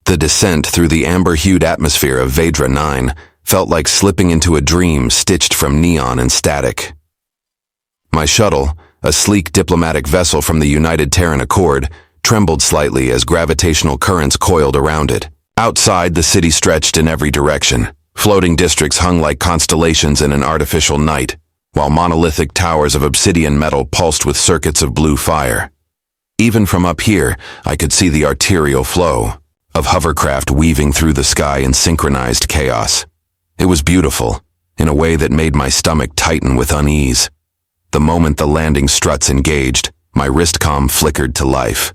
The descent through the amber-hued atmosphere of Vedra 9 felt like slipping into a dream stitched from neon and static. My shuttle, a sleek diplomatic vessel from the United Terran Accord, trembled slightly as gravitational currents coiled around it. Outside, the city stretched in every direction. Floating districts hung like constellations in an artificial night, while monolithic towers of obsidian metal pulsed with circuits of blue fire. Even from up here, I could see the arterial flow of hovercraft weaving through the sky in synchronized chaos. It was beautiful, in a way that made my stomach tighten with unease. The moment the landing struts engaged, my wristcom flickered to life.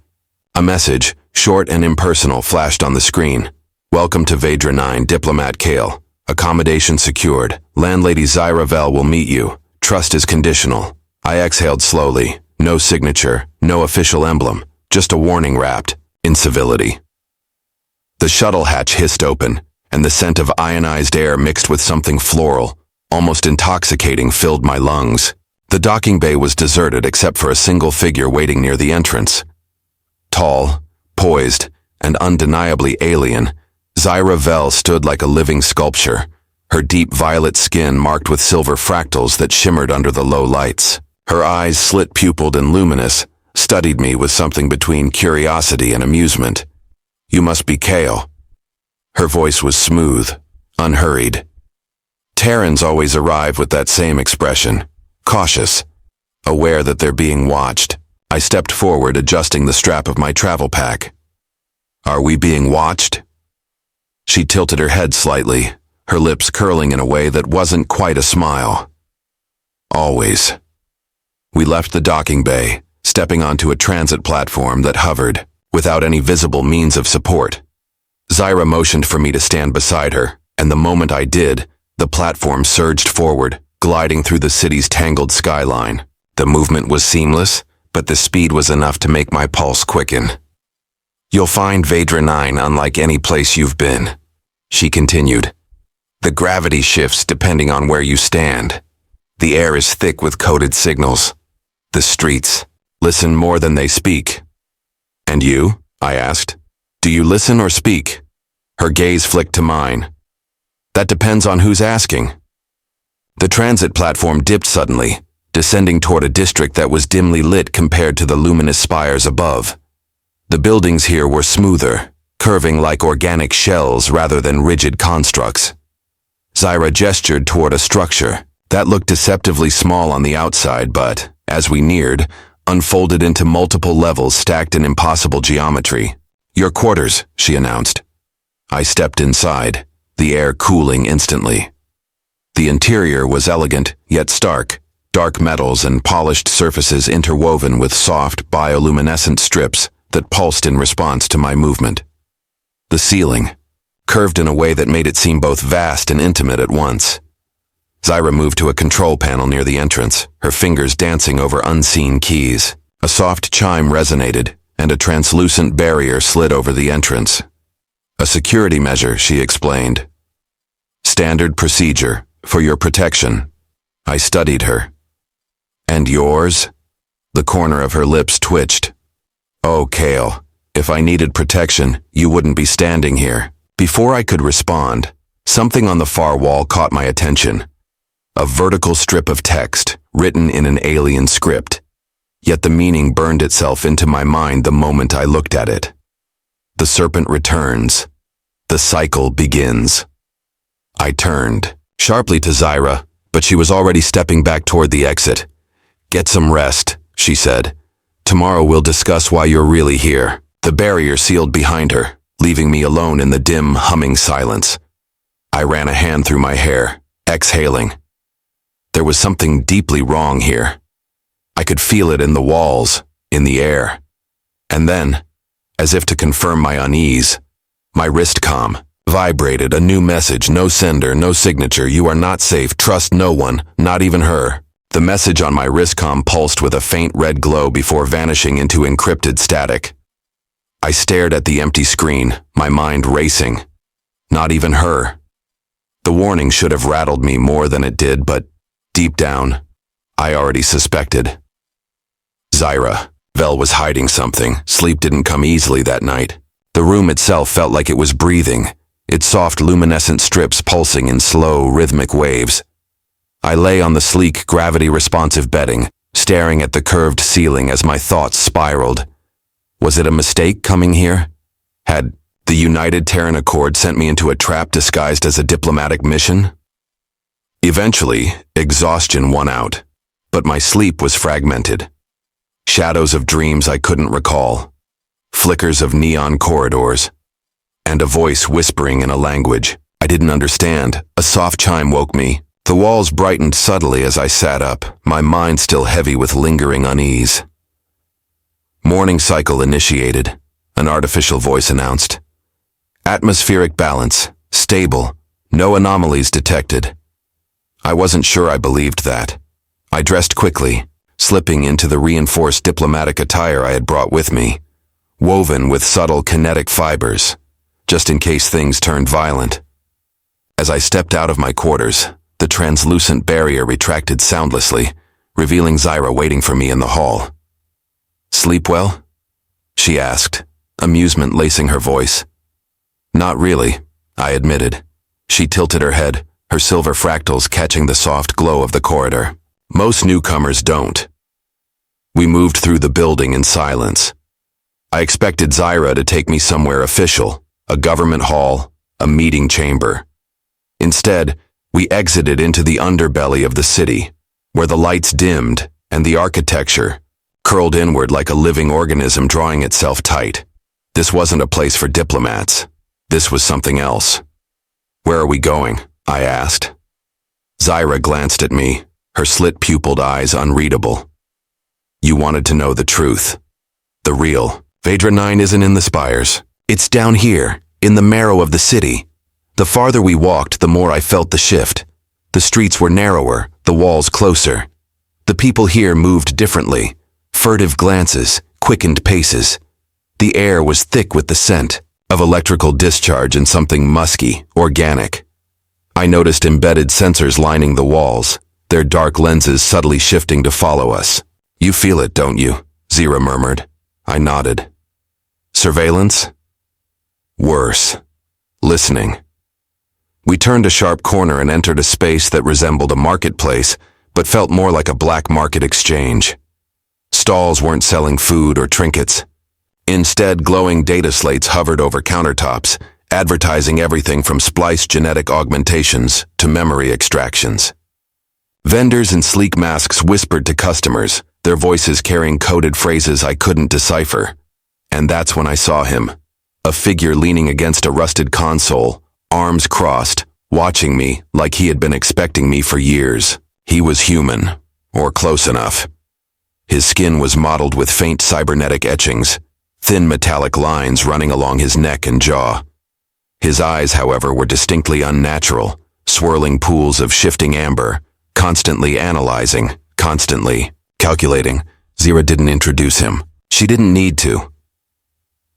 A message, short and impersonal, flashed on the screen. "Welcome to Vedra 9, Diplomat Kale. Accommodation secured. Landlady Zyra Vel will meet you. Trust is conditional." I exhaled slowly. No signature, no official emblem, just a warning wrapped in civility. The shuttle hatch hissed open, and the scent of ionized air mixed with something floral, almost intoxicating, filled my lungs. The docking bay was deserted except for a single figure waiting near the entrance. Tall, poised, and undeniably alien, Zyra Vel stood like a living sculpture, her deep violet skin marked with silver fractals that shimmered under the low lights. Her eyes, slit-pupilled and luminous, studied me with something between curiosity and amusement. "You must be Kale." Her voice was smooth, unhurried. Terrans always arrive with that same expression, cautious, aware that they're being watched. I stepped forward, adjusting the strap of my travel pack. "Are we being watched?" She tilted her head slightly, her lips curling in a way that wasn't quite a smile. "Always." We left the docking bay, stepping onto a transit platform that hovered, without any visible means of support. Zyra motioned for me to stand beside her, and the moment I did, the platform surged forward, gliding through the city's tangled skyline. The movement was seamless, but the speed was enough to make my pulse quicken. "You'll find Vedra 9 unlike any place you've been," she continued. "The gravity shifts depending on where you stand. The air is thick with coded signals. The streets listen more than they speak." "And you?" I asked. "Do you listen or speak?" Her gaze flicked to mine. "That depends on who's asking." The transit platform dipped suddenly, descending toward a district that was dimly lit compared to the luminous spires above. The buildings here were smoother, curving like organic shells rather than rigid constructs. Zyra gestured toward a structure that looked deceptively small on the outside, but, as we neared, unfolded into multiple levels stacked in impossible geometry. "Your quarters," she announced. I stepped inside, the air cooling instantly. The interior was elegant, yet stark, dark metals and polished surfaces interwoven with soft, bioluminescent strips that pulsed in response to my movement. The ceiling, curved in a way that made it seem both vast and intimate at once. Zyra moved to a control panel near the entrance, her fingers dancing over unseen keys. A soft chime resonated, and a translucent barrier slid over the entrance. "A security measure," she explained. "Standard procedure, for your protection." I studied her. "And yours?" The corner of her lips twitched. "Oh, Kale, if I needed protection, you wouldn't be standing here." Before I could respond, something on the far wall caught my attention. A vertical strip of text, written in an alien script. Yet the meaning burned itself into my mind the moment I looked at it. "The Serpent returns. The cycle begins." I turned sharply to Zyra, but she was already stepping back toward the exit. "Get some rest," she said. "Tomorrow we'll discuss why you're really here." The barrier sealed behind her, leaving me alone in the dim, humming silence. I ran a hand through my hair, exhaling. There was something deeply wrong here. I could feel it in the walls, in the air. And then, as if to confirm my unease, my wristcom vibrated, a new message: "No sender, no signature, you are not safe, trust no one, not even her." The message on my wristcom pulsed with a faint red glow before vanishing into encrypted static. I stared at the empty screen, my mind racing. Not even her. The warning should have rattled me more than it did, but deep down, I already suspected. Zyra Vel was hiding something. Sleep didn't come easily that night. The room itself felt like it was breathing, its soft luminescent strips pulsing in slow, rhythmic waves. I lay on the sleek, gravity-responsive bedding, staring at the curved ceiling as my thoughts spiraled. Was it a mistake coming here? Had the United Terran Accord sent me into a trap disguised as a diplomatic mission? Eventually, exhaustion won out, but my sleep was fragmented. Shadows of dreams I couldn't recall, flickers of neon corridors, and a voice whispering in a language I didn't understand. A soft chime woke me. The walls brightened subtly as I sat up, my mind still heavy with lingering unease. Morning cycle initiated, an artificial voice announced. Atmospheric balance, stable, no anomalies detected. I wasn't sure I believed that. I dressed quickly, slipping into the reinforced diplomatic attire I had brought with me, woven with subtle kinetic fibers, just in case things turned violent. As I stepped out of my quarters, the translucent barrier retracted soundlessly, revealing Zyra waiting for me in the hall. "Sleep well?" she asked, amusement lacing her voice. "Not really," I admitted. She tilted her head, her silver fractals catching the soft glow of the corridor. "Most newcomers don't." We moved through the building in silence. I expected Zyra to take me somewhere official, a government hall, a meeting chamber. Instead, we exited into the underbelly of the city, where the lights dimmed and the architecture curled inward like a living organism drawing itself tight. This wasn't a place for diplomats. This was something else. "Where are we going?" I asked. Zyra glanced at me, her slit-pupilled eyes unreadable. "You wanted to know the truth. The real. Vedra 9 isn't in the spires. It's down here, in the marrow of the city." The farther we walked, the more I felt the shift. The streets were narrower, the walls closer. The people here moved differently. Furtive glances, quickened paces. The air was thick with the scent of electrical discharge and something musky, organic. I noticed embedded sensors lining the walls, their dark lenses subtly shifting to follow us. "You feel it, don't you?" Zyra murmured. I nodded. "Surveillance?" "Worse. Listening." We turned a sharp corner and entered a space that resembled a marketplace, but felt more like a black market exchange. Stalls weren't selling food or trinkets. Instead, glowing data slates hovered over countertops, advertising everything from spliced genetic augmentations to memory extractions. Vendors in sleek masks whispered to customers, their voices carrying coded phrases I couldn't decipher. And that's when I saw him, a figure leaning against a rusted console, arms crossed, watching me like he had been expecting me for years. He was human, or close enough. His skin was mottled with faint cybernetic etchings, thin metallic lines running along his neck and jaw. His eyes, however, were distinctly unnatural, swirling pools of shifting amber, constantly analyzing, constantly calculating. Zyra didn't introduce him. She didn't need to.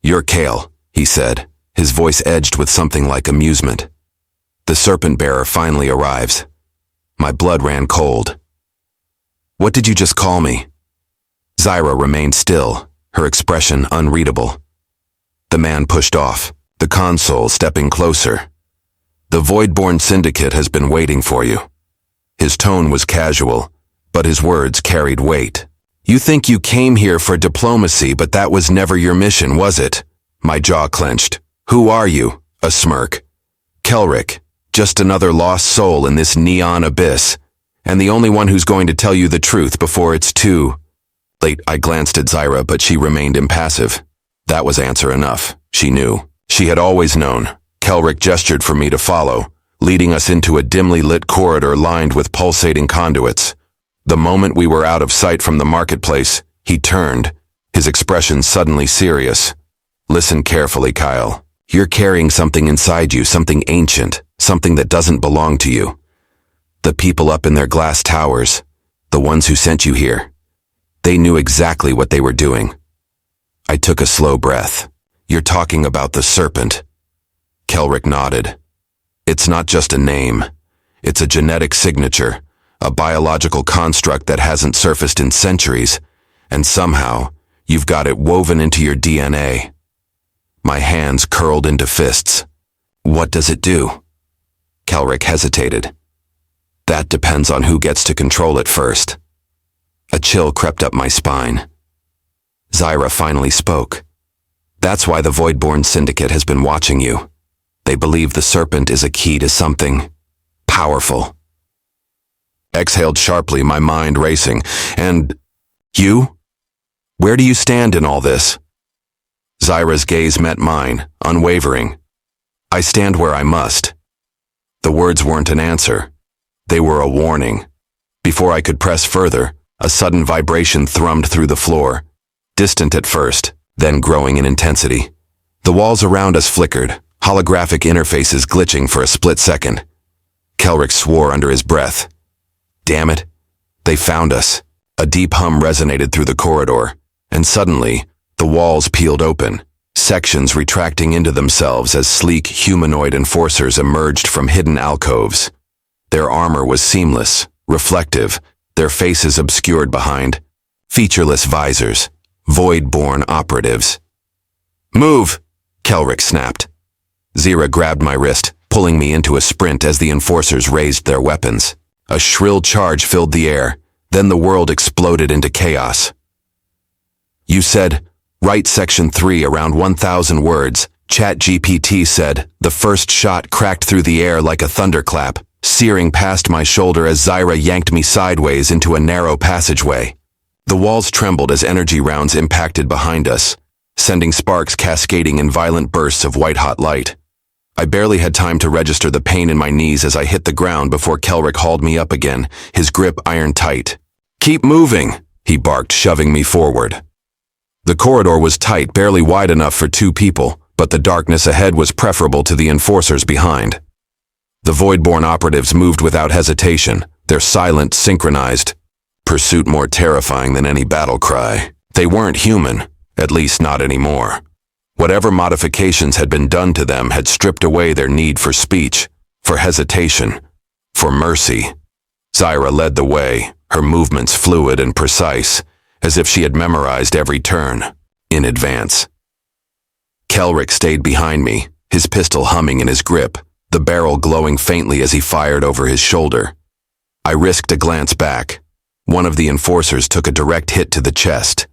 "You're Kale," he said, his voice edged with something like amusement. "The Serpent bearer finally arrives." My blood ran cold. "What did you just call me?" Zyra remained still, her expression unreadable. The man pushed off, the console stepping closer. "The Voidborn Syndicate has been waiting for you." His tone was casual, but his words carried weight. "You think you came here for diplomacy, but that was never your mission, was it?" My jaw clenched. "Who are you?" A smirk. "Kelric, just another lost soul in this neon abyss, and the only one who's going to tell you the truth before it's too late." I glanced at Zyra, but she remained impassive. That was answer enough. She knew. She had always known. Kelric gestured for me to follow, leading us into a dimly lit corridor lined with pulsating conduits. The moment we were out of sight from the marketplace, he turned, his expression suddenly serious. "Listen carefully, Kyle. You're carrying something inside you, something ancient, something that doesn't belong to you. The people up in their glass towers, the ones who sent you here, they knew exactly what they were doing." I took a slow breath. "You're talking about the Serpent." Kelric nodded. "It's not just a name. It's a genetic signature, a biological construct that hasn't surfaced in centuries, and somehow, you've got it woven into your DNA." My hands curled into fists. What does it do? Kelrick hesitated. That depends on who gets to control it first. A chill crept up my spine. Zyra finally spoke. That's why the Voidborn Syndicate has been watching you. They believe the Serpent is a key to something powerful. Exhaled sharply, my mind racing. And you? Where do you stand in all this? Zyra's gaze met mine, unwavering. I stand where I must. The words weren't an answer. They were a warning. Before I could press further, a sudden vibration thrummed through the floor, distant at first, then growing in intensity. The walls around us flickered, holographic interfaces glitching for a split second. Kelrick swore under his breath. Damn it. They found us. A deep hum resonated through the corridor, and suddenly, the walls peeled open, sections retracting into themselves as sleek humanoid enforcers emerged from hidden alcoves. Their armor was seamless, reflective, their faces obscured behind featureless visors, void-born operatives. Move! Kelrick snapped. Zyra grabbed my wrist, pulling me into a sprint as the enforcers raised their weapons. A shrill charge filled the air, then the world exploded into chaos. You said, write section 3 around 1,000 words. ChatGPT said, the first shot cracked through the air like a thunderclap, searing past my shoulder as Zyra yanked me sideways into a narrow passageway. The walls trembled as energy rounds impacted behind us, sending sparks cascading in violent bursts of white-hot light. I barely had time to register the pain in my knees as I hit the ground before Kelrick hauled me up again, his grip iron tight. Keep moving, he barked, shoving me forward. The corridor was tight, barely wide enough for 2 people, but the darkness ahead was preferable to the enforcers behind. The Voidborn operatives moved without hesitation, their silent, synchronized pursuit more terrifying than any battle cry. They weren't human, at least not anymore. Whatever modifications had been done to them had stripped away their need for speech, for hesitation, for mercy. Zyra led the way, her movements fluid and precise, as if she had memorized every turn, in advance. Kelrick stayed behind me, his pistol humming in his grip, the barrel glowing faintly as he fired over his shoulder. I risked a glance back. One of the enforcers took a direct hit to the chest.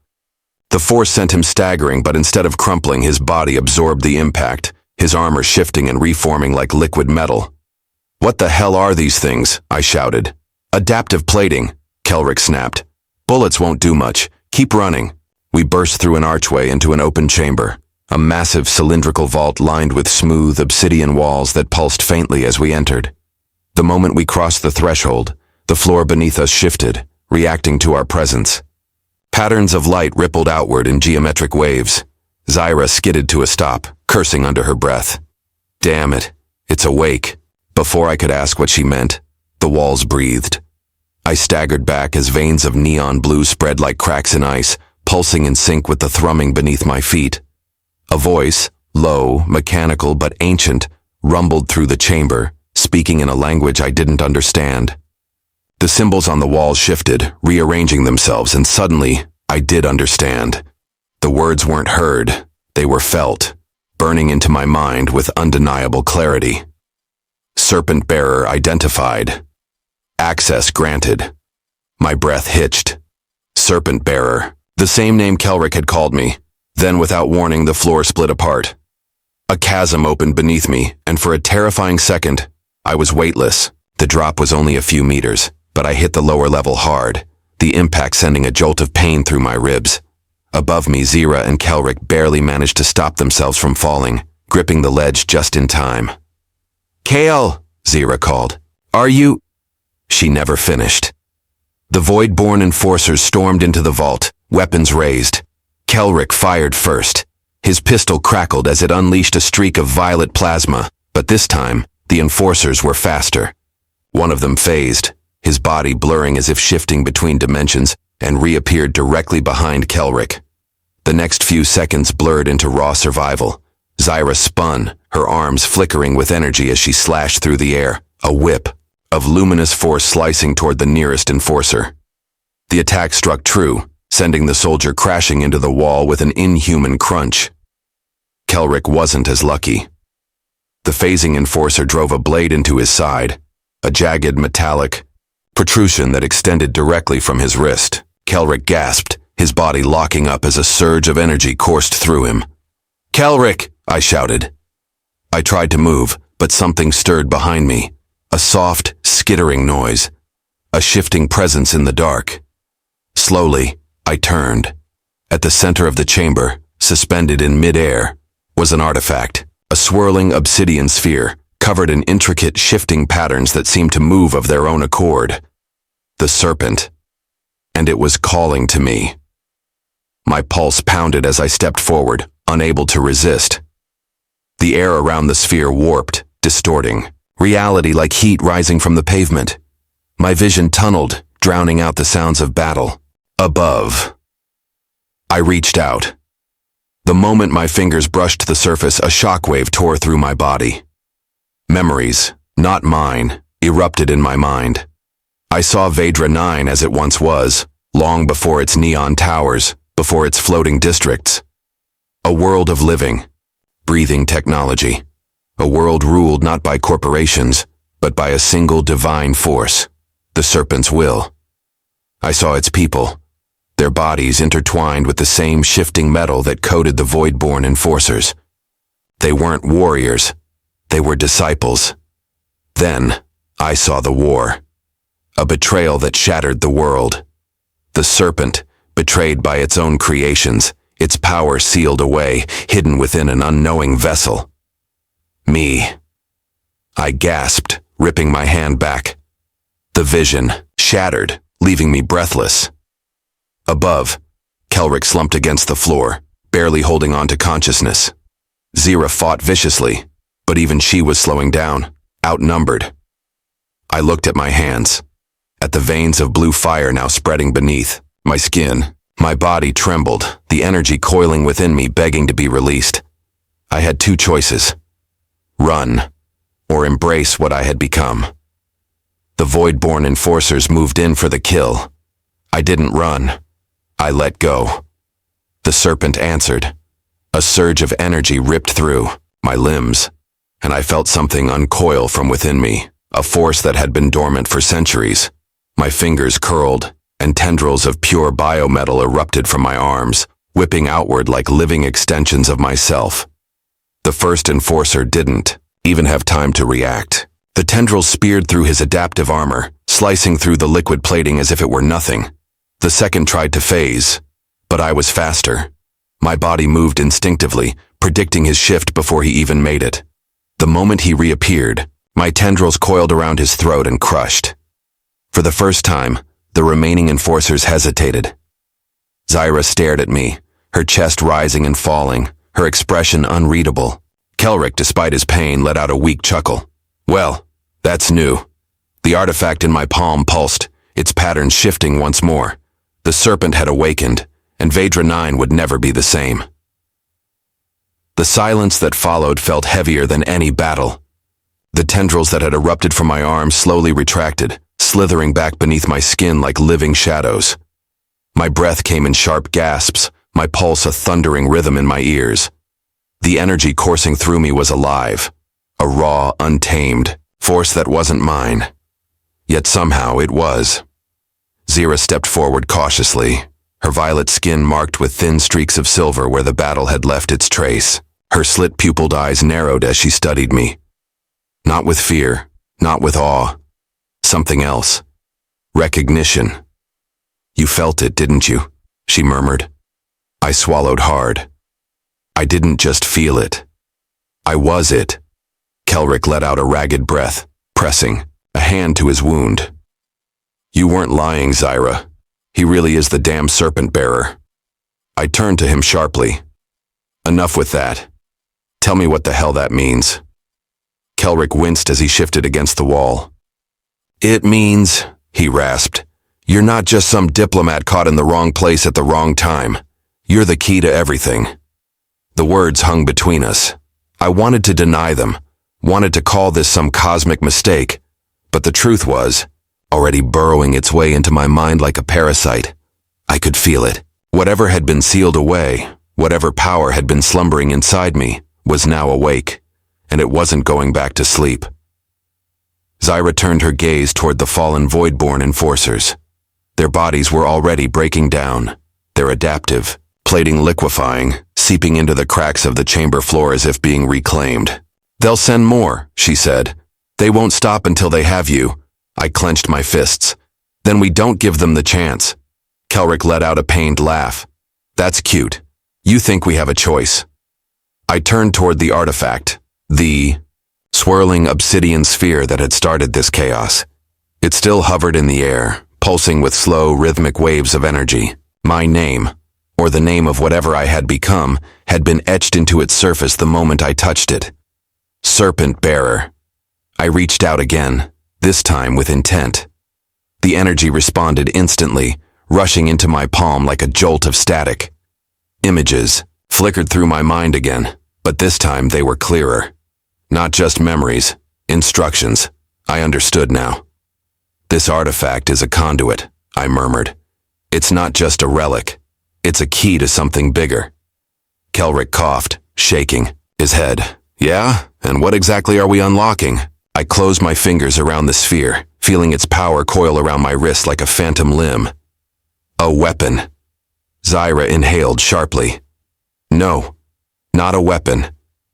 The force sent him staggering, but instead of crumpling, his body absorbed the impact, his armor shifting and reforming like liquid metal. What the hell are these things? I shouted. Adaptive plating, Kelrick snapped. Bullets won't do much. Keep running. We burst through an archway into an open chamber, a massive cylindrical vault lined with smooth obsidian walls that pulsed faintly as we entered. The moment we crossed the threshold, the floor beneath us shifted, reacting to our presence. Patterns of light rippled outward in geometric waves. Zyra skidded to a stop, cursing under her breath. Damn it, it's awake. Before I could ask what she meant, the walls breathed. I staggered back as veins of neon blue spread like cracks in ice, pulsing in sync with the thrumming beneath my feet. A voice, low, mechanical but ancient, rumbled through the chamber, speaking in a language I didn't understand. The symbols on the wall shifted, rearranging themselves, and suddenly, I did understand. The words weren't heard, they were felt, burning into my mind with undeniable clarity. Serpent bearer identified. Access granted. My breath hitched. Serpent bearer, the same name Kelrick had called me. Then, without warning, the floor split apart. A chasm opened beneath me, and for a terrifying second, I was weightless. The drop was only a few meters, but I hit the lower level hard, the impact sending a jolt of pain through my ribs. Above me, Zyra and Kelrick barely managed to stop themselves from falling, gripping the ledge just in time. Kale, Zyra called. Are you? She never finished. The Void-born enforcers stormed into the vault, weapons raised. Kelrick fired first. His pistol crackled as it unleashed a streak of violet plasma, but this time, the enforcers were faster. One of them phased, his body blurring as if shifting between dimensions, and reappeared directly behind Kelrick. The next few seconds blurred into raw survival. Zyra spun, her arms flickering with energy as she slashed through the air, a whip of luminous force slicing toward the nearest enforcer. The attack struck true, sending the soldier crashing into the wall with an inhuman crunch. Kelrick wasn't as lucky. The phasing enforcer drove a blade into his side, a jagged metallic protrusion that extended directly from his wrist. Kelrick gasped, his body locking up as a surge of energy coursed through him. "Kelrick!" I shouted. I tried to move, but something stirred behind me, a soft, skittering noise, a shifting presence in the dark. Slowly, I turned. At the center of the chamber, suspended in mid-air, was an artifact, a swirling obsidian sphere, covered in intricate, shifting patterns that seemed to move of their own accord. The Serpent. And it was calling to me. My pulse pounded as I stepped forward, unable to resist. The air around the sphere warped, distorting, reality like heat rising from the pavement. My vision tunneled, drowning out the sounds of battle. Above. I reached out. The moment my fingers brushed the surface, a shockwave tore through my body. Memories, not mine, erupted in my mind. I saw Vedra 9 as it once was, long before its neon towers, before its floating districts. A world of living, breathing technology. A world ruled not by corporations, but by a single divine force, the Serpent's will. I saw its people, their bodies intertwined with the same shifting metal that coded the Voidborn enforcers. They weren't warriors, they were disciples. Then, I saw the war. A betrayal that shattered the world. The Serpent, betrayed by its own creations, its power sealed away, hidden within an unknowing vessel. Me. I gasped, ripping my hand back. The vision, shattered, leaving me breathless. Above, Kelrick slumped against the floor, barely holding on to consciousness. Zira fought viciously, but even she was slowing down, outnumbered. I looked at my hands, at the veins of blue fire now spreading beneath, my skin. My body trembled, the energy coiling within me begging to be released. I had two choices. Run, or embrace what I had become. The Voidborn enforcers moved in for the kill. I didn't run. I let go. The Serpent answered. A surge of energy ripped through my limbs, and I felt something uncoil from within me, a force that had been dormant for centuries. My fingers curled, and tendrils of pure biometal erupted from my arms, whipping outward like living extensions of myself. The first enforcer didn't even have time to react. The tendrils speared through his adaptive armor, slicing through the liquid plating as if it were nothing. The second tried to phase, but I was faster. My body moved instinctively, predicting his shift before he even made it. The moment he reappeared, my tendrils coiled around his throat and crushed. For the first time, the remaining enforcers hesitated. Zira stared at me, her chest rising and falling, her expression unreadable. Kelrick, despite his pain, let out a weak chuckle. Well, that's new. The artifact in my palm pulsed, its patterns shifting once more. The Serpent had awakened, and Vedra 9 would never be the same. The silence that followed felt heavier than any battle. The tendrils that had erupted from my arms slowly retracted, slithering back beneath my skin like living shadows. My breath came in sharp gasps, my pulse a thundering rhythm in my ears. The energy coursing through me was alive, a raw, untamed force that wasn't mine. Yet somehow it was. Zira stepped forward cautiously, her violet skin marked with thin streaks of silver where the battle had left its trace. Her slit-pupiled eyes narrowed as she studied me. Not with fear, not with awe. Something else. Recognition. You felt it, didn't you? She murmured. I swallowed hard. I didn't just feel it. I was it. Kelrick let out a ragged breath, pressing a hand to his wound. You weren't lying, Zira. He really is the damn serpent bearer. I turned to him sharply. Enough with that. Tell me what the hell that means. Kelrick winced as he shifted against the wall. It means, he rasped, you're not just some diplomat caught in the wrong place at the wrong time. You're the key to everything. The words hung between us. I wanted to deny them, wanted to call this some cosmic mistake, but the truth was, already burrowing its way into my mind like a parasite. I could feel it. Whatever had been sealed away, Whatever power had been slumbering inside me was now awake, and it wasn't going back to sleep. Zyra turned her gaze toward the fallen Voidborn enforcers. Their bodies were already breaking down, their adaptive, plating liquefying, seeping into the cracks of the chamber floor as if being reclaimed. "They'll send more," she said. "They won't stop until they have you." I clenched my fists. "Then we don't give them the chance." Kelrick let out a pained laugh. "That's cute. You think we have a choice." I turned toward the artifact, the swirling obsidian sphere that had started this chaos. It still hovered in the air, pulsing with slow, rhythmic waves of energy. My name, or the name of whatever I had become, had been etched into its surface the moment I touched it. Serpent Bearer. I reached out again, this time with intent. The energy responded instantly, rushing into my palm like a jolt of static. Images flickered through my mind again, but this time they were clearer. Not just memories, instructions. I understood now. "This artifact is a conduit," I murmured. "It's not just a relic. It's a key to something bigger." Kelrick coughed, shaking his head. "Yeah? And what exactly are we unlocking?" I closed my fingers around the sphere, feeling its power coil around my wrist like a phantom limb. "A weapon." Zyra inhaled sharply. "No, not a weapon."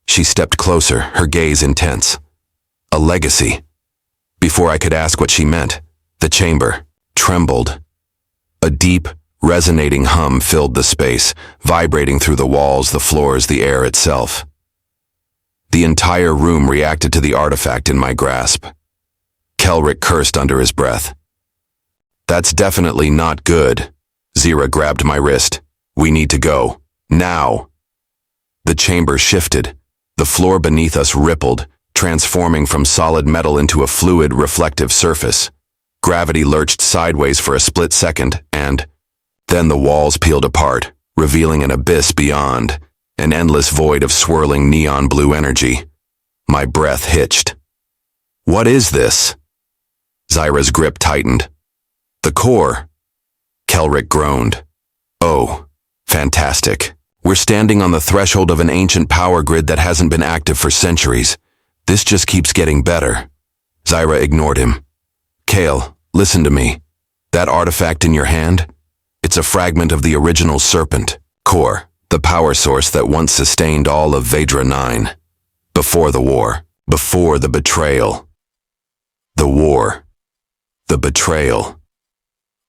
She stepped closer, her gaze intense. "A legacy." Before I could ask what she meant, the chamber trembled. A deep, resonating hum filled the space, vibrating through the walls, the floors, the air itself. The entire room reacted to the artifact in my grasp. Kelrick cursed under his breath. "That's definitely not good." Zyra grabbed my wrist. "We need to go. Now." The chamber shifted. The floor beneath us rippled, transforming from solid metal into a fluid, reflective surface. Gravity lurched sideways for a split second, and then the walls peeled apart, revealing an abyss beyond, an endless void of swirling neon blue energy. My breath hitched. "What is this?" Zyra's grip tightened. "The core." Kelrick groaned. "Oh, fantastic. We're standing on the threshold of an ancient power grid that hasn't been active for centuries. This just keeps getting better." Zyra ignored him. "Kale, listen to me. That artifact in your hand? It's a fragment of the original Serpent core, the power source that once sustained all of Vedra 9. Before the war, before the betrayal. The war. The betrayal.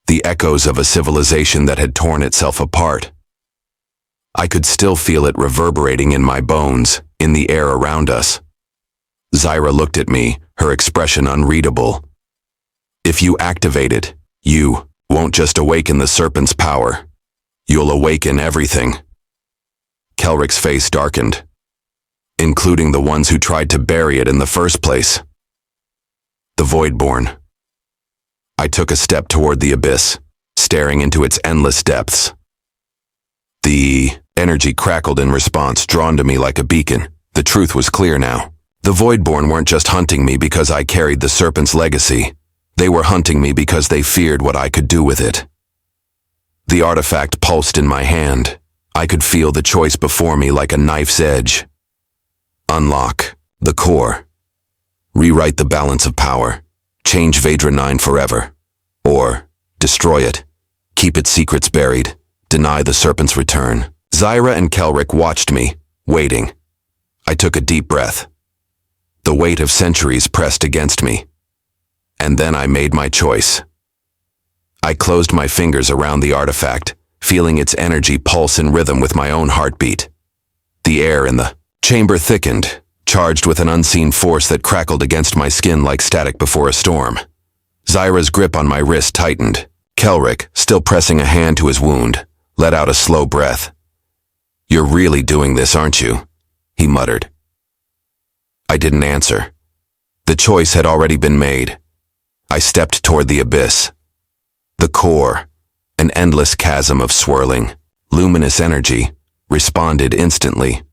The echoes of a civilization that had torn itself apart. I could still feel it reverberating in my bones, in the air around us. Zyra looked at me, her expression unreadable. "If you activate it, you won't just awaken the Serpent's power. You'll awaken everything." Kelrick's face darkened, including the ones who tried to bury it in the first place. The Voidborn. I took a step toward the abyss, staring into its endless depths. The energy crackled in response, drawn to me like a beacon. The truth was clear now. The Voidborn weren't just hunting me because I carried the Serpent's legacy. They were hunting me because they feared what I could do with it. The artifact pulsed in my hand. I could feel the choice before me like a knife's edge. Unlock the core. Rewrite the balance of power. Change Vedra 9 forever. Or destroy it. Keep its secrets buried. Deny the Serpent's return. Zyra and Kelrick watched me, waiting. I took a deep breath. The weight of centuries pressed against me. And then I made my choice. I closed my fingers around the artifact, feeling its energy pulse in rhythm with my own heartbeat. The air in the chamber thickened, charged with an unseen force that crackled against my skin like static before a storm. Zyra's grip on my wrist tightened. Kelrick, still pressing a hand to his wound, let out a slow breath. "You're really doing this, aren't you?" he muttered. I didn't answer. The choice had already been made. I stepped toward the abyss. The core, an endless chasm of swirling, luminous energy, responded instantly.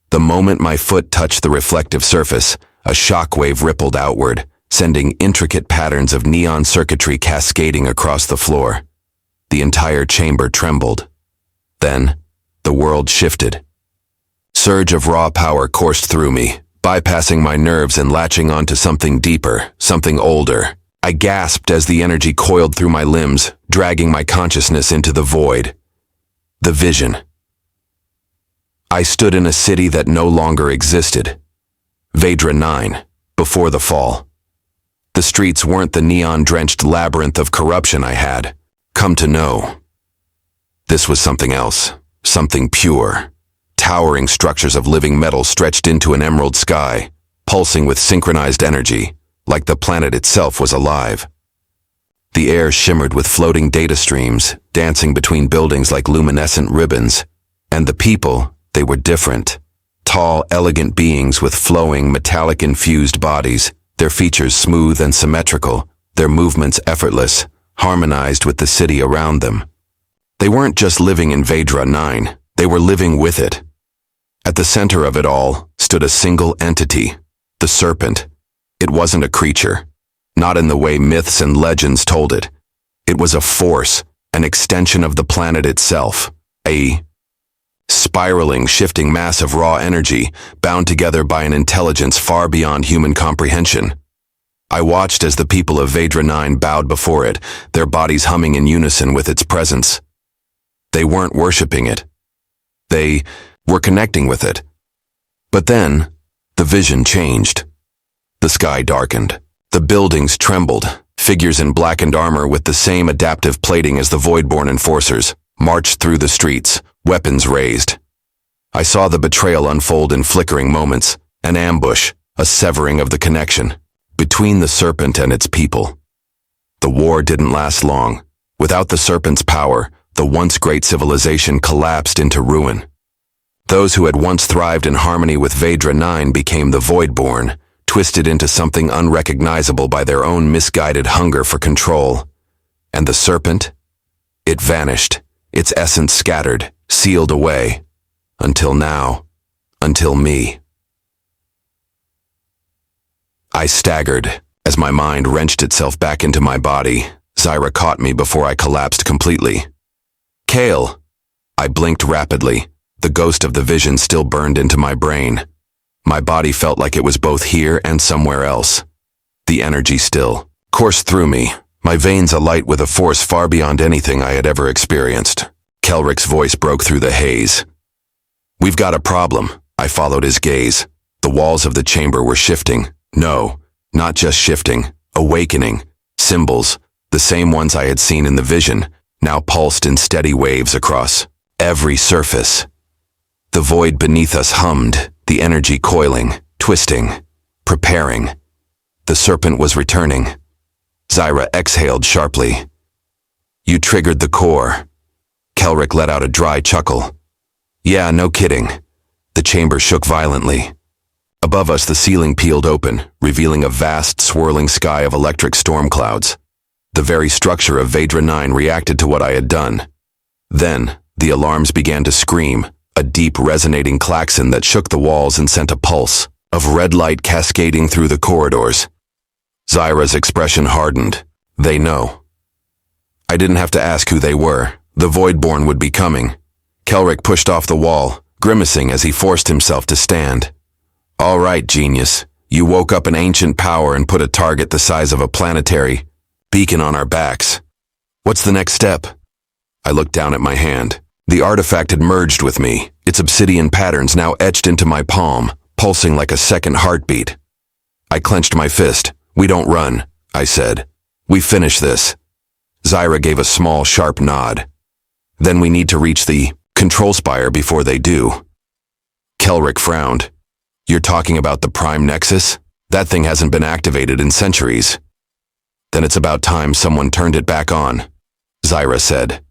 The moment my foot touched the reflective surface, a shockwave rippled outward, sending intricate patterns of neon circuitry cascading across the floor. The entire chamber trembled. Then, the world shifted. Surge of raw power coursed through me, bypassing my nerves and latching onto something deeper, something older. I gasped as the energy coiled through my limbs, dragging my consciousness into the void. The vision. I stood in a city that no longer existed. Vedra 9, before the fall. The streets weren't the neon-drenched labyrinth of corruption I had come to know. This was something else, something pure. Towering structures of living metal stretched into an emerald sky, pulsing with synchronized energy, like the planet itself was alive. The air shimmered with floating data streams, dancing between buildings like luminescent ribbons. And the people, they were different. Tall, elegant beings with flowing, metallic-infused bodies, their features smooth and symmetrical, their movements effortless, harmonized with the city around them. They weren't just living in Vedra 9, they were living with it. At the center of it all stood a single entity, the Serpent. It wasn't a creature, not in the way myths and legends told it. It was a force, an extension of the planet itself, a spiraling, shifting mass of raw energy, bound together by an intelligence far beyond human comprehension. I watched as the people of Vedra 9 bowed before it, their bodies humming in unison with its presence. They weren't worshipping it. They were connecting with it. But then, the vision changed. The sky darkened. The buildings trembled. Figures in blackened armor with the same adaptive plating as the Voidborn enforcers marched through the streets, weapons raised. I saw the betrayal unfold in flickering moments, an ambush, a severing of the connection between the Serpent and its people. The war didn't last long. Without the Serpent's power, the once great civilization collapsed into ruin. Those who had once thrived in harmony with Vedra 9 became the Voidborn, twisted into something unrecognizable by their own misguided hunger for control. And the Serpent? It vanished, its essence scattered, sealed away. Until now. Until me. I staggered. As my mind wrenched itself back into my body, Zyra caught me before I collapsed completely. Kale! I blinked rapidly. The ghost of the vision still burned into my brain. My body felt like it was both here and somewhere else. The energy still coursed through me, my veins alight with a force far beyond anything I had ever experienced. Kelrick's voice broke through the haze. "We've got a problem." I followed his gaze. The walls of the chamber were shifting. No, not just shifting, awakening. Symbols, the same ones I had seen in the vision, now pulsed in steady waves across every surface. The void beneath us hummed, the energy coiling, twisting, preparing. The Serpent was returning. Zyra exhaled sharply. "You triggered the core." Kelrick let out a dry chuckle. "Yeah, no kidding." The chamber shook violently. Above us, the ceiling peeled open, revealing a vast, swirling sky of electric storm clouds. The very structure of Vedra 9 reacted to what I had done. Then, the alarms began to scream, a deep, resonating klaxon that shook the walls and sent a pulse of red light cascading through the corridors. Zyra's expression hardened. They know. I didn't have to ask who they were. The Voidborn would be coming. Kelrick pushed off the wall, grimacing as he forced himself to stand. "All right, genius. You woke up an ancient power and put a target the size of a planetary beacon on our backs. What's the next step?" I looked down at my hand. The artifact had merged with me, its obsidian patterns now etched into my palm, pulsing like a second heartbeat. I clenched my fist. "We don't run," I said. "We finish this." Zyra gave a small, sharp nod. "Then we need to reach the control spire before they do." Kelrick frowned. "You're talking about the Prime Nexus? That thing hasn't been activated in centuries." "Then it's about time someone turned it back on," Zyra said.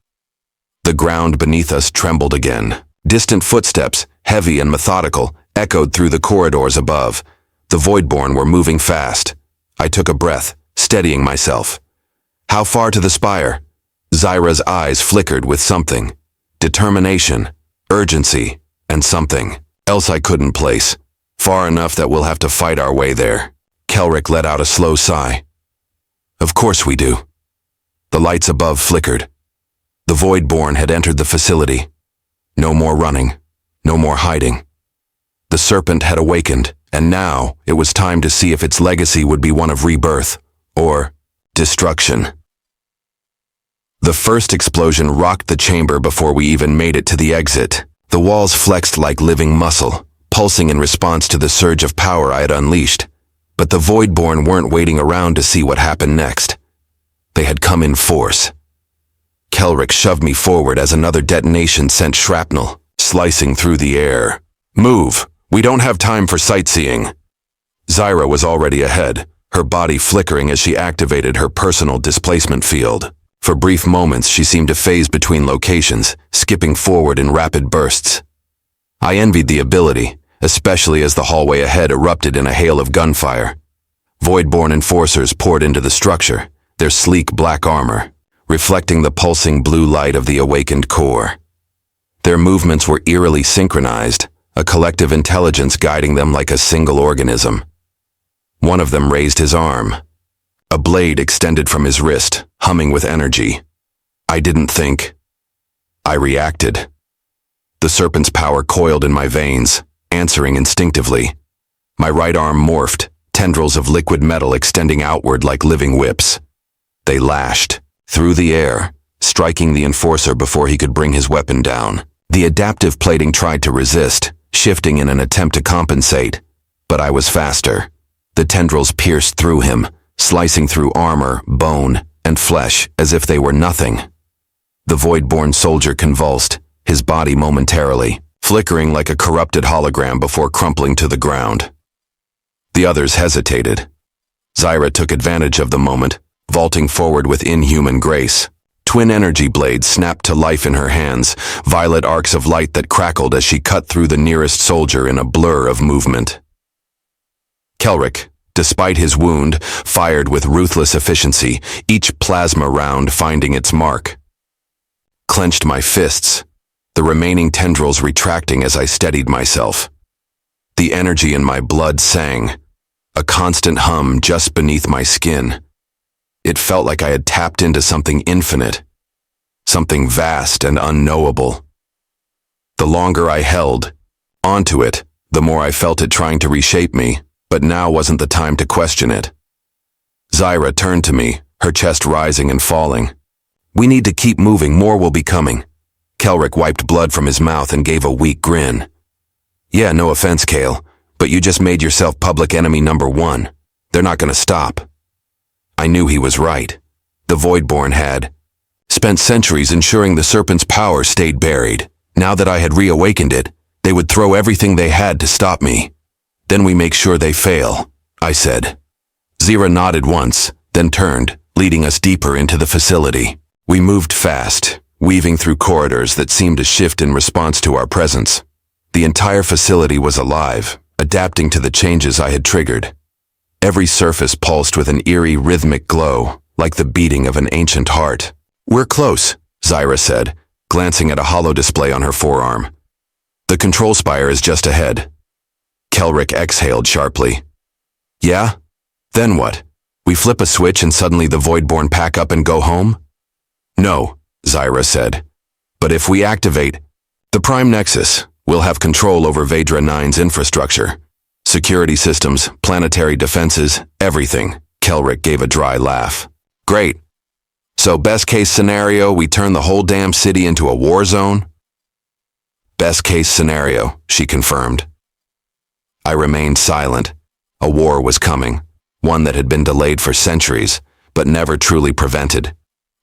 The ground beneath us trembled again. Distant footsteps, heavy and methodical, echoed through the corridors above. The Voidborn were moving fast. I took a breath, steadying myself. "How far to the spire?" Zyra's eyes flickered with something. Determination, urgency, and something else I couldn't place. "Far enough that we'll have to fight our way there." Kelrick let out a slow sigh. "Of course we do." The lights above flickered. The Voidborn had entered the facility. No more running. No more hiding. The Serpent had awakened, and now it was time to see if its legacy would be one of rebirth or destruction. The first explosion rocked the chamber before we even made it to the exit. The walls flexed like living muscle, pulsing in response to the surge of power I had unleashed. But the Voidborn weren't waiting around to see what happened next. They had come in force. Kelric shoved me forward as another detonation sent shrapnel, slicing through the air. "Move! We don't have time for sightseeing." Zyra was already ahead, her body flickering as she activated her personal displacement field. For brief moments, she seemed to phase between locations, skipping forward in rapid bursts. I envied the ability, especially as the hallway ahead erupted in a hail of gunfire. Voidborn enforcers poured into the structure, their sleek black armor, reflecting the pulsing blue light of the awakened core. Their movements were eerily synchronized, a collective intelligence guiding them like a single organism. One of them raised his arm. A blade extended from his wrist, humming with energy. I didn't think. I reacted. The Serpent's power coiled in my veins, answering instinctively. My right arm morphed, tendrils of liquid metal extending outward like living whips. They lashed, through the air, striking the enforcer before he could bring his weapon down. The adaptive plating tried to resist, shifting in an attempt to compensate, but I was faster. The tendrils pierced through him, slicing through armor, bone, and flesh as if they were nothing. The Voidborn soldier convulsed, his body momentarily, flickering like a corrupted hologram before crumpling to the ground. The others hesitated. Zyra took advantage of the moment, vaulting forward with inhuman grace. Twin energy blades snapped to life in her hands, violet arcs of light that crackled as she cut through the nearest soldier in a blur of movement. Kelric, despite his wound, fired with ruthless efficiency, each plasma round finding its mark. Clenched my fists, the remaining tendrils retracting as I steadied myself. The energy in my blood sang, a constant hum just beneath my skin. It felt like I had tapped into something infinite, something vast and unknowable. The longer I held onto it, the more I felt it trying to reshape me, but now wasn't the time to question it. Zyra turned to me, her chest rising and falling. "We need to keep moving, more will be coming." Kelric wiped blood from his mouth and gave a weak grin. "Yeah, no offense, Kale, but you just made yourself public enemy number 1. They're not gonna stop." I knew he was right. The Voidborn had spent centuries ensuring the Serpent's power stayed buried. Now that I had reawakened it, they would throw everything they had to stop me. "Then we make sure they fail," I said. Zyra nodded once, then turned, leading us deeper into the facility. We moved fast, weaving through corridors that seemed to shift in response to our presence. The entire facility was alive, adapting to the changes I had triggered. Every surface pulsed with an eerie rhythmic glow, like the beating of an ancient heart. "We're close," Zyra said, glancing at a holo display on her forearm. "The control spire is just ahead." Kelric exhaled sharply. "Yeah? Then what? We flip a switch and suddenly the Voidborn pack up and go home?" "No," Zyra said. "But if we activate the Prime Nexus, we'll have control over Vedra 9's infrastructure. Security systems, planetary defenses, everything." Kelric gave a dry laugh. "Great. So best case scenario, we turn the whole damn city into a war zone?" "Best case scenario," she confirmed. I remained silent. A war was coming, one that had been delayed for centuries, but never truly prevented.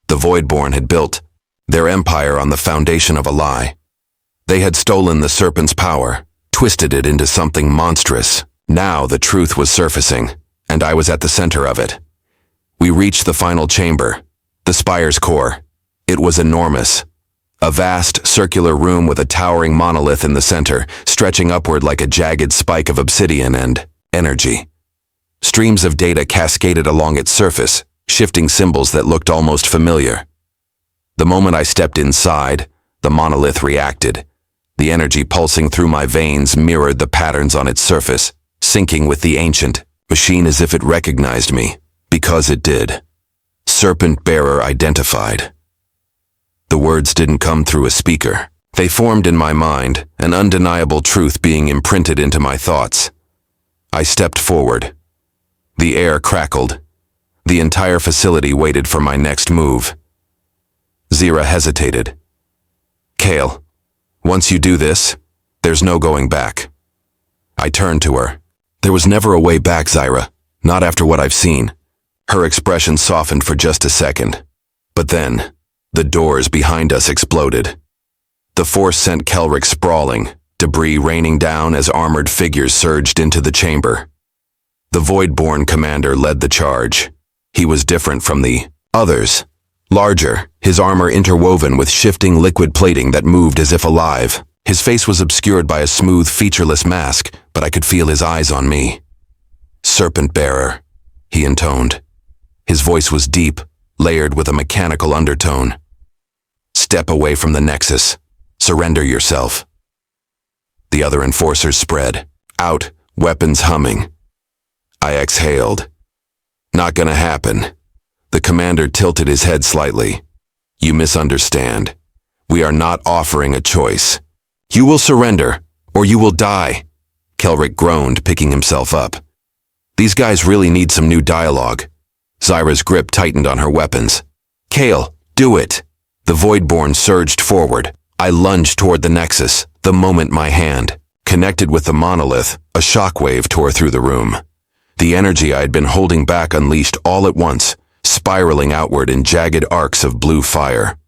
The Voidborn had built their empire on the foundation of a lie. They had stolen the Serpent's power, twisted it into something monstrous. Now the truth was surfacing, and I was at the center of it. We reached the final chamber, the spire's core. It was enormous. A vast, circular room with a towering monolith in the center, stretching upward like a jagged spike of obsidian and energy. Streams of data cascaded along its surface, shifting symbols that looked almost familiar. The moment I stepped inside, the monolith reacted. The energy pulsing through my veins mirrored the patterns on its surface, syncing with the ancient machine as if it recognized me, because it did. "Serpent Bearer identified." The words didn't come through a speaker. They formed in my mind, an undeniable truth being imprinted into my thoughts. I stepped forward. The air crackled. The entire facility waited for my next move. Zira hesitated. Kale, once you do this, there's no going back. I turned to her. There was never a way back, Zira, not after what I've seen. Her expression softened for just a second. But then, the doors behind us exploded. The force sent Kelrick sprawling, debris raining down as armored figures surged into the chamber. The Voidborn commander led the charge. He was different from the others. Larger, his armor interwoven with shifting liquid plating that moved as if alive. His face was obscured by a smooth, featureless mask, but I could feel his eyes on me. Serpent bearer, he intoned. His voice was deep, layered with a mechanical undertone. Step away from the Nexus. Surrender yourself. The other enforcers spread out, weapons humming. I exhaled. Not gonna happen. The commander tilted his head slightly. You misunderstand. We are not offering a choice. You will surrender, or you will die. Kelrick groaned, picking himself up. These guys really need some new dialogue. Zyra's grip tightened on her weapons. Kale, do it. The Voidborn surged forward. I lunged toward the Nexus, the moment my hand connected with the monolith, a shockwave tore through the room. The energy I had been holding back unleashed all at once, spiraling outward in jagged arcs of blue fire.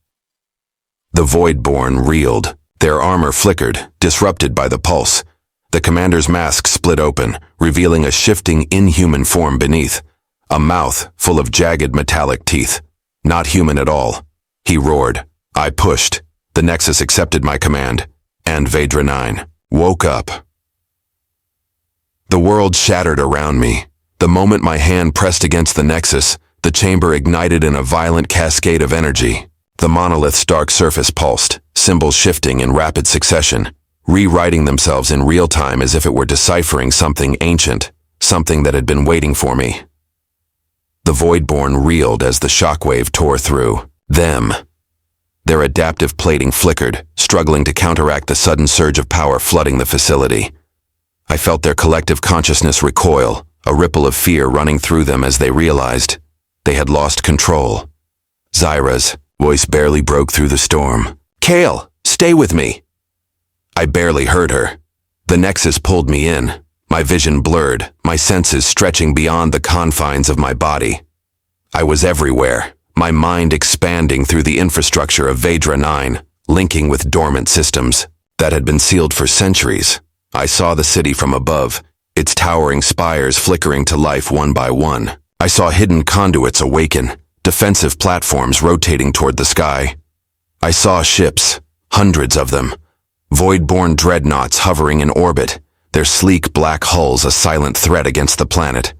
The Voidborn reeled. Their armor flickered, disrupted by the pulse. The commander's mask split open, revealing a shifting, inhuman form beneath. A mouth full of jagged metallic teeth. Not human at all. He roared. I pushed. The Nexus accepted my command, and Vedra 9 woke up. The world shattered around me. The moment my hand pressed against the Nexus, the chamber ignited in a violent cascade of energy. The monolith's dark surface pulsed, symbols shifting in rapid succession, rewriting themselves in real time as if it were deciphering something ancient, something that had been waiting for me. The Voidborn reeled as the shockwave tore through them. Their adaptive plating flickered, struggling to counteract the sudden surge of power flooding the facility. I felt their collective consciousness recoil, a ripple of fear running through them as they realized they had lost control. Zyra's voice barely broke through the storm. Kale, stay with me. I barely heard her. The Nexus pulled me in, my vision blurred, my senses stretching beyond the confines of my body. I was everywhere. My mind expanding through the infrastructure of Vedra 9, linking with dormant systems that had been sealed for centuries. I saw the city from above, its towering spires flickering to life one by one. I saw hidden conduits awaken, defensive platforms rotating toward the sky. I saw ships, hundreds of them, Voidborn dreadnoughts hovering in orbit, their sleek black hulls a silent threat against the planet.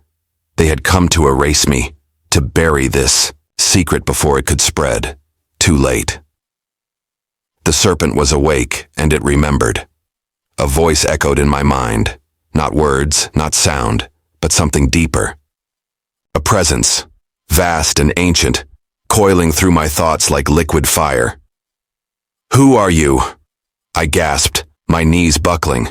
They had come to erase me, to bury this secret before it could spread. Too late. The Serpent was awake, and it remembered. A voice echoed in my mind. Not words, not sound, but something deeper. A presence, vast and ancient, coiling through my thoughts like liquid fire. Who are you? I gasped, my knees buckling.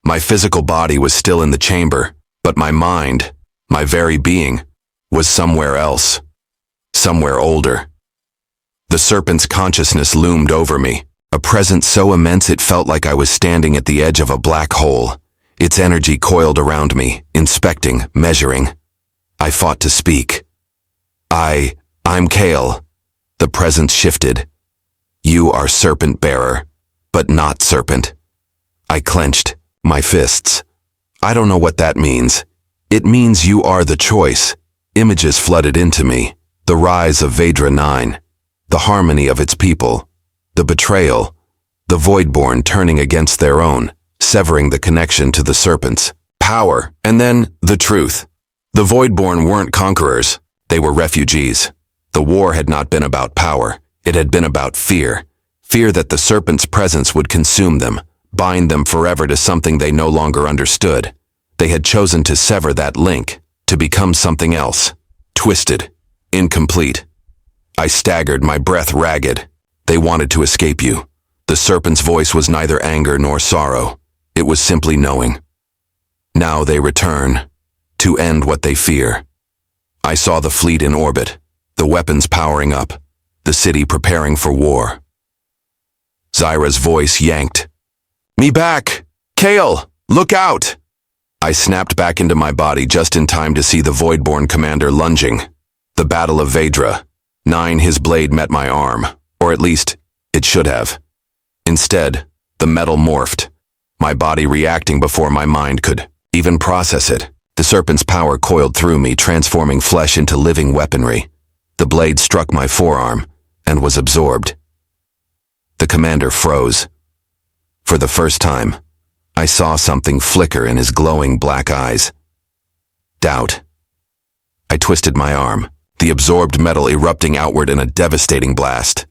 My physical body was still in the chamber, but my mind, my very being, was somewhere else. Somewhere older. The Serpent's consciousness loomed over me, a presence so immense it felt like I was standing at the edge of a black hole. Its energy coiled around me, inspecting, measuring. I fought to speak. I'm Kale. The presence shifted. You are Serpent Bearer, but not Serpent. I clenched, my fists. I don't know what that means. It means you are the choice. Images flooded into me. The rise of Vedra 9, the harmony of its people, the betrayal, the Voidborn turning against their own, severing the connection to the Serpent's power, and then the truth. The Voidborn weren't conquerors, they were refugees. The war had not been about power, it had been about fear. Fear that the Serpent's presence would consume them, bind them forever to something they no longer understood. They had chosen to sever that link, to become something else, twisted, incomplete. I staggered, my breath ragged. They wanted to escape you. The serpent's voice was neither anger nor sorrow. It was simply knowing. Now they return, to end what they fear. I saw the fleet in orbit, the weapons powering up, the city preparing for war. Zyra's voice yanked. "Me back! Kale, look out!" I snapped back into my body just in time to see the Voidborn commander lunging. The Battle of Vedra. 9, his blade met my arm, or at least, it should have. Instead, the metal morphed, my body reacting before my mind could even process it. The serpent's power coiled through me, transforming flesh into living weaponry. The blade struck my forearm and was absorbed. The commander froze. For the first time, I saw something flicker in his glowing black eyes. Doubt. I twisted my arm, the absorbed metal erupting outward in a devastating blast.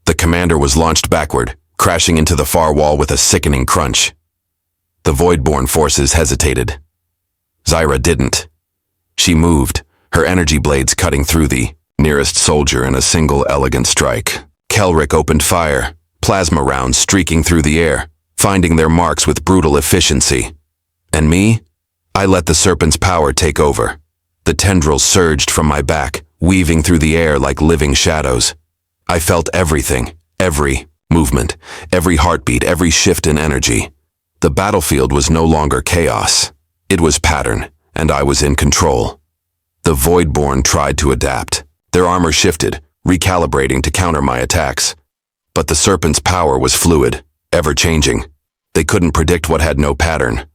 The commander was launched backward, crashing into the far wall with a sickening crunch. The Voidborn forces hesitated. Zyra didn't. She moved, her energy blades cutting through the nearest soldier in a single elegant strike. Kelric opened fire, plasma rounds streaking through the air, finding their marks with brutal efficiency. And me? I let the serpent's power take over. The tendrils surged from my back, weaving through the air like living shadows. I felt everything, every movement, every heartbeat, every shift in energy. The battlefield was no longer chaos. It was pattern, and I was in control. The Voidborn tried to adapt. Their armor shifted, recalibrating to counter my attacks. But the serpent's power was fluid, ever-changing. They couldn't predict what had no pattern.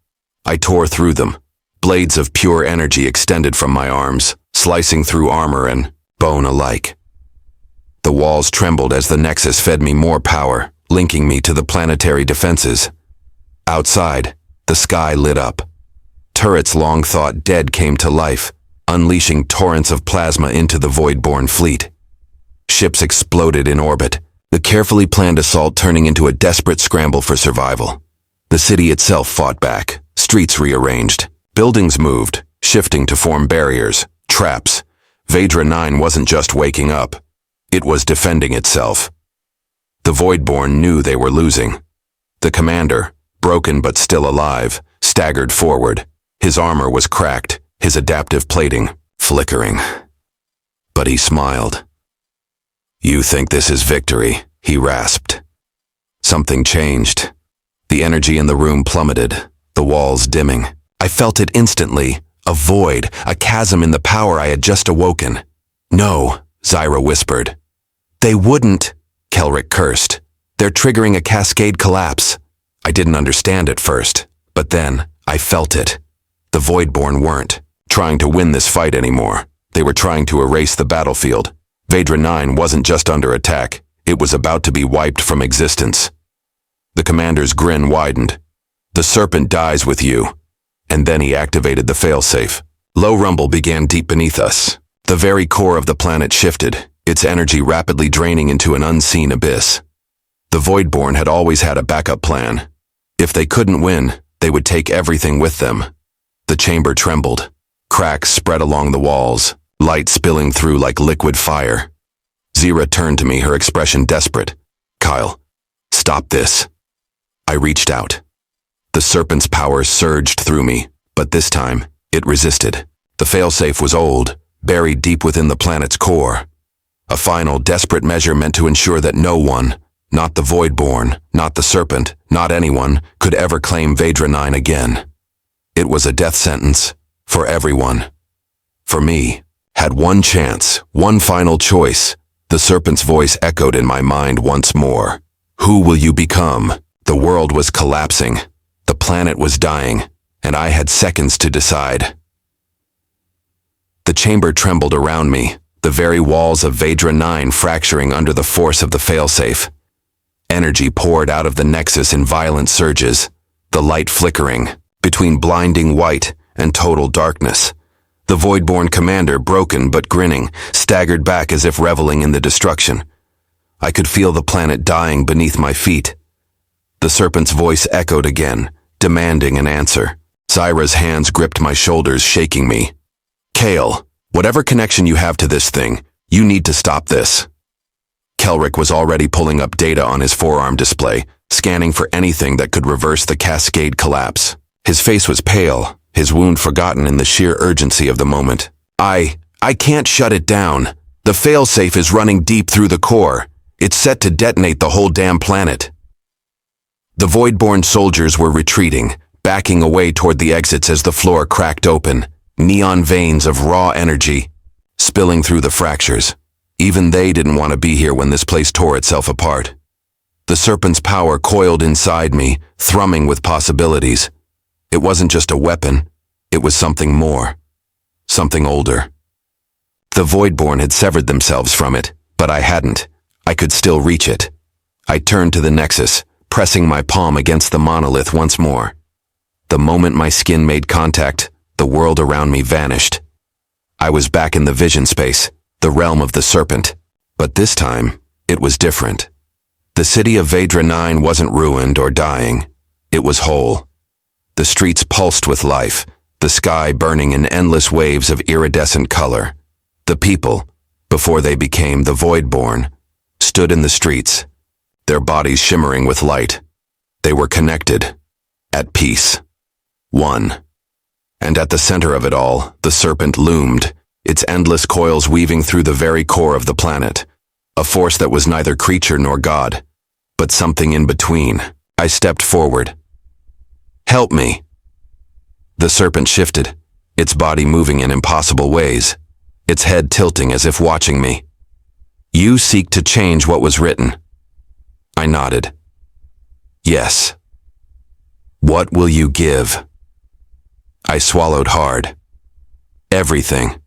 I tore through them. Blades of pure energy extended from my arms, slicing through armor and bone alike. The walls trembled as the Nexus fed me more power, linking me to the planetary defenses. Outside, the sky lit up. Turrets long thought dead came to life, unleashing torrents of plasma into the Voidborn fleet. Ships exploded in orbit, the carefully planned assault turning into a desperate scramble for survival. The city itself fought back, streets rearranged, buildings moved, shifting to form barriers, traps. Vedra 9 wasn't just waking up. It was defending itself. The Voidborn knew they were losing. The commander, broken but still alive, staggered forward. His armor was cracked, his adaptive plating flickering. But he smiled. "You think this is victory?" he rasped. Something changed. The energy in the room plummeted, the walls dimming. I felt it instantly, a void, a chasm in the power I had just awoken. "No," Zyra whispered. "They wouldn't," Kelric cursed. "They're triggering a cascade collapse." I didn't understand at first, but then I felt it. The Voidborn weren't trying to win this fight anymore. They were trying to erase the battlefield. Vedra 9 wasn't just under attack, it was about to be wiped from existence. The commander's grin widened. "The serpent dies with you." And then he activated the failsafe. Low rumble began deep beneath us. The very core of the planet shifted, its energy rapidly draining into an unseen abyss. The Voidborn had always had a backup plan. If they couldn't win, they would take everything with them. The chamber trembled. Cracks spread along the walls, light spilling through like liquid fire. Zyra turned to me, her expression desperate. "Kyle, stop this." I reached out. The serpent's power surged through me, but this time, it resisted. The failsafe was old, buried deep within the planet's core. A final, desperate measure meant to ensure that no one, not the Voidborn, not the Serpent, not anyone, could ever claim Vedra 9 again. It was a death sentence, for everyone. For me, had one chance, one final choice. The Serpent's voice echoed in my mind once more. Who will you become? The world was collapsing. The planet was dying, and I had seconds to decide. The chamber trembled around me, the very walls of Vedra 9 fracturing under the force of the failsafe. Energy poured out of the Nexus in violent surges, the light flickering, between blinding white and total darkness. The Voidborn commander, broken but grinning, staggered back as if reveling in the destruction. I could feel the planet dying beneath my feet. The Serpent's voice echoed again, demanding an answer. Zyra's hands gripped my shoulders, shaking me. "Kale, whatever connection you have to this thing, you need to stop this." Kelrick was already pulling up data on his forearm display, scanning for anything that could reverse the cascade collapse. His face was pale, his wound forgotten in the sheer urgency of the moment. I can't shut it down. The failsafe is running deep through the core. It's set to detonate the whole damn planet. The Voidborn soldiers were retreating, backing away toward the exits as the floor cracked open, neon veins of raw energy spilling through the fractures. Even they didn't want to be here when this place tore itself apart. The Serpent's power coiled inside me, thrumming with possibilities. It wasn't just a weapon, it was something more. Something older. The Voidborn had severed themselves from it, but I hadn't. I could still reach it. I turned to the Nexus, pressing my palm against the monolith once more. The moment my skin made contact, the world around me vanished. I was back in the vision space, the realm of the Serpent. But this time, it was different. The city of Vedra 9 wasn't ruined or dying. It was whole. The streets pulsed with life, the sky burning in endless waves of iridescent color. The people, before they became the Voidborn, stood in the streets, their bodies shimmering with light. They were connected, at peace. One. And at the center of it all, the Serpent loomed, its endless coils weaving through the very core of the planet. A force that was neither creature nor god, but something in between. I stepped forward. Help me. The Serpent shifted, its body moving in impossible ways, its head tilting as if watching me. You seek to change what was written. I nodded. Yes. What will you give? I swallowed hard. Everything.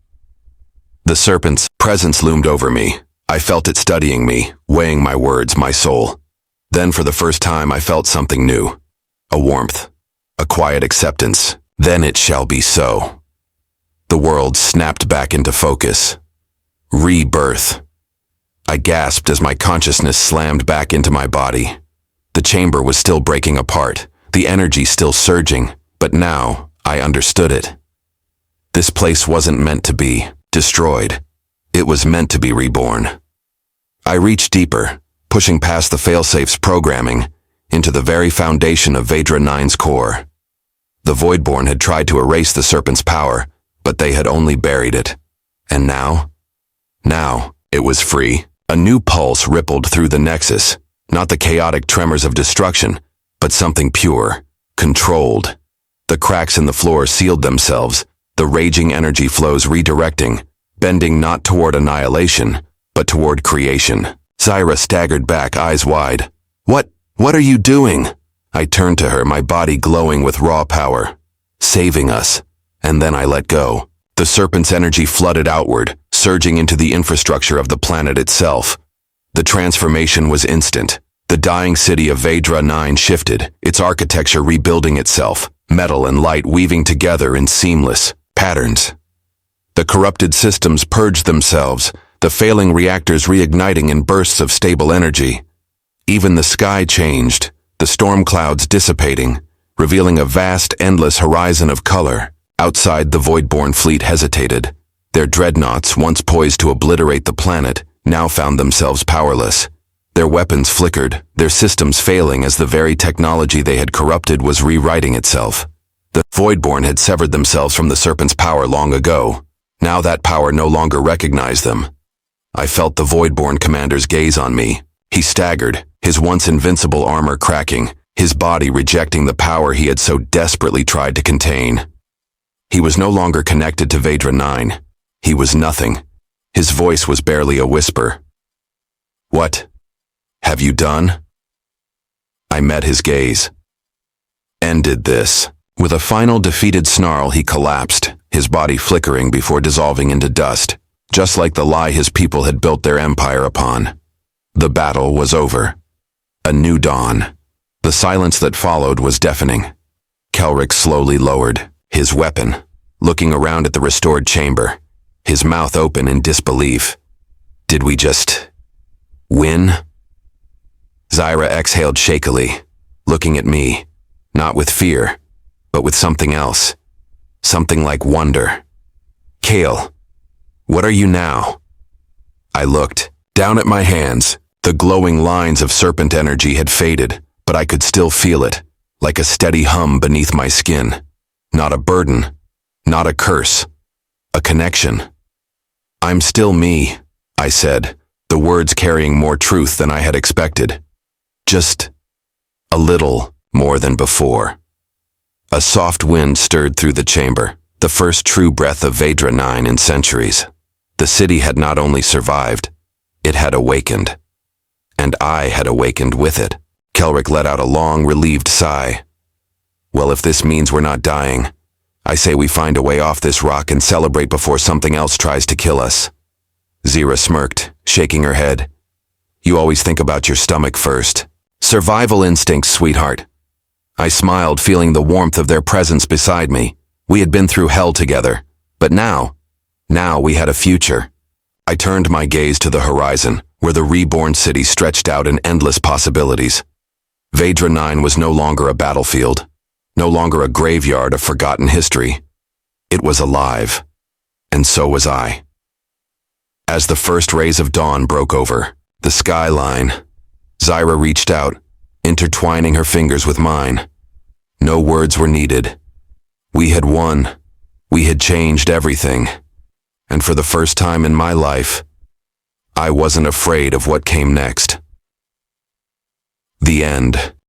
The Serpent's presence loomed over me. I felt it studying me, weighing my words, my soul. Then for the first time I felt something new. A warmth. A quiet acceptance. Then it shall be so. The world snapped back into focus. Rebirth. I gasped as my consciousness slammed back into my body. The chamber was still breaking apart, the energy still surging, but now I understood it. This place wasn't meant to be destroyed. It was meant to be reborn. I reached deeper, pushing past the failsafe's programming, into the very foundation of Vedra 9's core. The Voidborn had tried to erase the Serpent's power, but they had only buried it. And now? Now, it was free. A new pulse rippled through the Nexus, not the chaotic tremors of destruction, but something pure, controlled. The cracks in the floor sealed themselves, the raging energy flows redirecting, bending not toward annihilation, but toward creation. Zyra staggered back, eyes wide. What are you doing? I turned to her, my body glowing with raw power. Saving us. And then I let go. The Serpent's energy flooded outward, surging into the infrastructure of the planet itself. The transformation was instant. The dying city of Vedra 9 shifted, its architecture rebuilding itself, metal and light weaving together in seamless patterns. The corrupted systems purged themselves, the failing reactors reigniting in bursts of stable energy. Even the sky changed, the storm clouds dissipating, revealing a vast, endless horizon of color. Outside, the Voidborn fleet hesitated. Their dreadnoughts, once poised to obliterate the planet, now found themselves powerless. Their weapons flickered, their systems failing as the very technology they had corrupted was rewriting itself. The Voidborn had severed themselves from the Serpent's power long ago. Now that power no longer recognized them. I felt the Voidborn commander's gaze on me. He staggered, his once invincible armor cracking, his body rejecting the power he had so desperately tried to contain. He was no longer connected to Vedra 9. He was nothing. His voice was barely a whisper. What have you done? I met his gaze. Ended this. With a final defeated snarl, he collapsed, his body flickering before dissolving into dust, just like the lie his people had built their empire upon. The battle was over. A new dawn. The silence that followed was deafening. Kelrick slowly lowered, his weapon, looking around at the restored chamber, his mouth open in disbelief. Did we just win? Zyra exhaled shakily, looking at me, not with fear, but with something else. Something like wonder. Kale, what are you now? I looked, Down at my hands, the glowing lines of serpent energy had faded, but I could still feel it, like a steady hum beneath my skin. Not a burden, not a curse, a connection. "I'm still me," I said, the words carrying more truth than I had expected. Just a little more than before. A soft wind stirred through the chamber, the first true breath of Vedra 9 in centuries. The city had not only survived, it had awakened. And I had awakened with it. Kelric let out a long, relieved sigh. "Well, if this means we're not dying, I say we find a way off this rock and celebrate before something else tries to kill us." Zira smirked, shaking her head. "You always think about your stomach first. Survival instincts, sweetheart." I smiled, feeling the warmth of their presence beside me. We had been through hell together, but now we had a future. I turned my gaze to the horizon, where the reborn city stretched out in endless possibilities. Vedra 9 was no longer a battlefield, no longer a graveyard of forgotten history. It was alive, and so was I. As the first rays of dawn broke over the skyline, Zira reached out, intertwining her fingers with mine. No words were needed. We had won. We had changed everything. And for the first time in my life, I wasn't afraid of what came next. The end.